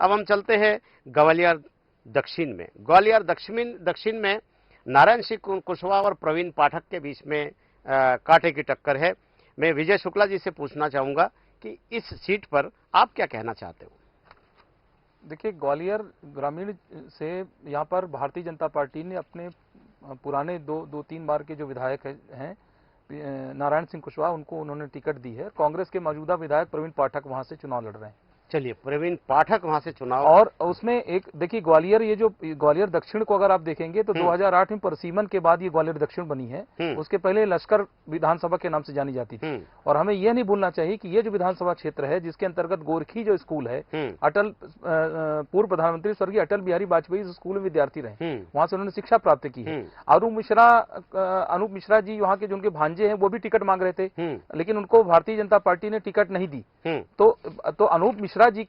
अब हम चलते हैं ग्वालियर दक्षिण में। ग्वालियर दक्षिण में नारायण सिंह कुशवाहा और प्रवीण पाठक के बीच में कांटे की टक्कर है। मैं विजय शुक्ला जी से पूछना चाहूंगा कि इस सीट पर आप क्या कहना चाहते हो? देखिए, ग्वालियर ग्रामीण से यहाँ पर भारतीय जनता पार्टी ने अपने पुराने दो तीन बार के जो विधायक हैं नारायण सिंह कुशवाहा, उनको उन्होंने टिकट दी है। कांग्रेस के मौजूदा विधायक प्रवीण पाठक वहां से चुनाव लड़ रहे हैं। चलिए, प्रवीण पाठक वहां से चुनाव, और उसमें एक देखिए, ग्वालियर, ये जो ग्वालियर दक्षिण को अगर आप देखेंगे तो 2008 में परसीमन के बाद ये ग्वालियर दक्षिण बनी है। उसके पहले लश्कर विधानसभा के नाम से जानी जाती थी। और हमें यह नहीं भूलना चाहिए कि ये जो विधानसभा क्षेत्र है, जिसके अंतर्गत गोरखी जो स्कूल है, अटल पूर्व प्रधानमंत्री स्वर्गीय अटल बिहारी वाजपेयी इस स्कूल में विद्यार्थी रहे, वहां से उन्होंने शिक्षा प्राप्त की है। अनूप मिश्रा जी वहां के जो उनके भांजे हैं वो भी टिकट मांग रहे थे, लेकिन उनको भारतीय जनता पार्टी ने टिकट नहीं दी। तो अनूप मिश्रा जी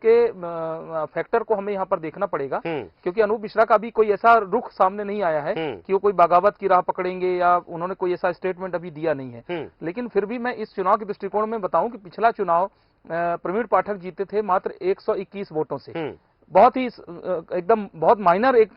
के फैक्टर को हमें यहाँ पर देखना पड़ेगा, क्योंकि अनूप मिश्रा का भी कोई ऐसा रुख सामने नहीं आया है कि वो कोई बगावत की राह पकड़ेंगे, या उन्होंने कोई ऐसा स्टेटमेंट अभी दिया नहीं है। लेकिन फिर भी मैं इस चुनाव के दृष्टिकोण में बताऊं कि पिछला चुनाव प्रवीण पाठक जीते थे मात्र 121 वोटों से। बहुत ही एकदम बहुत माइनर एक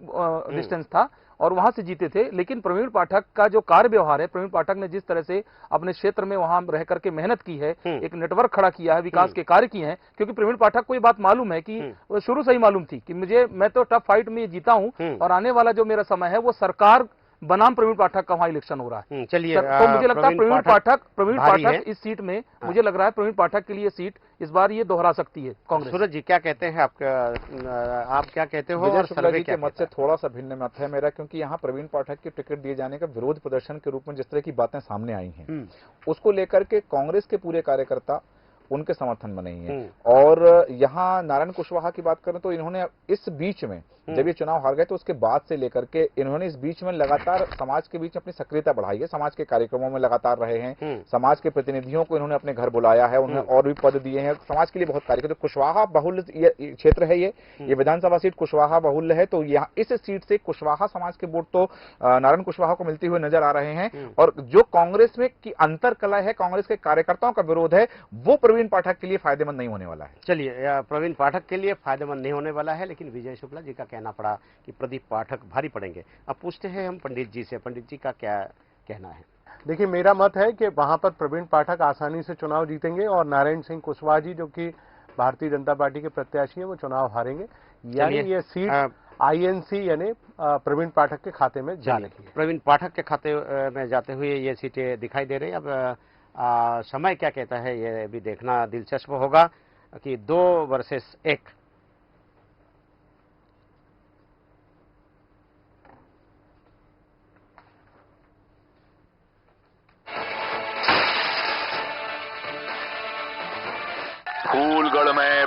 डिस्टेंस था और वहां से जीते थे। लेकिन प्रवीण पाठक का जो कार्य व्यवहार है, प्रवीण पाठक ने जिस तरह से अपने क्षेत्र में वहां रह करके मेहनत की है, एक नेटवर्क खड़ा किया है, विकास के कार्य किए हैं, क्योंकि प्रवीण पाठक को ये बात मालूम है कि शुरू से ही मालूम थी कि मैं तो टफ फाइट में जीता हूं और आने वाला जो मेरा समय है वो सरकार बनाम प्रवीण पाठक का वहां इलेक्शन हो रहा है। चलिए, तो मुझे लगता है प्रवीण पाठक इस सीट में, मुझे लग रहा है प्रवीण पाठक के लिए सीट इस बार ये दोहरा सकती है कांग्रेस। सूरज जी क्या कहते हैं? आप क्या कहते हो? विजय शुक्ला जी के मत से थोड़ा सा भिन्न मत है मेरा, क्योंकि यहाँ प्रवीण पाठक की टिकट दिए जाने का विरोध प्रदर्शन के रूप में जिस तरह की बातें सामने आई हैं, उसको लेकर के कांग्रेस के पूरे कार्यकर्ता उनके समर्थन में नहीं है। और यहाँ नारायण कुशवाहा की बात करें तो इन्होंने इस बीच में, जब ये चुनाव हार गए तो उसके बाद से लेकर के इन्होंने इस बीच में लगातार समाज के बीच अपनी सक्रियता बढ़ाई है। समाज के कार्यक्रमों में लगातार रहे हैं, समाज के प्रतिनिधियों को इन्होंने अपने घर बुलाया है, उन्हें और भी पद दिए हैं, समाज के लिए बहुत कार्य किया। तो कुशवाहा बहुल क्षेत्र है ये विधानसभा सीट कुशवाहा बहुल्य है, तो यहाँ इस सीट से कुशवाहा समाज के वोट तो नारायण कुशवाहा को मिलते हुए नजर आ रहे हैं। और जो कांग्रेस में की अंतर कला है, कांग्रेस के कार्यकर्ताओं का विरोध है, वो प्रवीण पाठक के लिए फायदेमंद नहीं होने वाला है। चलिए, प्रवीण पाठक के लिए फायदेमंद नहीं होने वाला है, लेकिन विजय शुक्ला जी का कहना पड़ा कि प्रदीप पाठक भारी पड़ेंगे। अब पूछते हैं हम पंडित जी से, पंडित जी का क्या कहना है? देखिए, मेरा मत है कि वहां पर प्रवीण पाठक आसानी से चुनाव जीतेंगे और नारायण सिंह कुशवाहा जी, जो कि भारतीय जनता पार्टी के प्रत्याशी हैं, वो चुनाव हारेंगे। यानी ये सीट आईएनसी यानी प्रवीण पाठक के खाते में जाने की है। प्रवीण पाठक के खाते में जाते हुए ये सीटें दिखाई दे रही है। अब समय क्या कहता है ये भी देखना दिलचस्प होगा कि 2 वर्सेस 1। फूलगढ़ में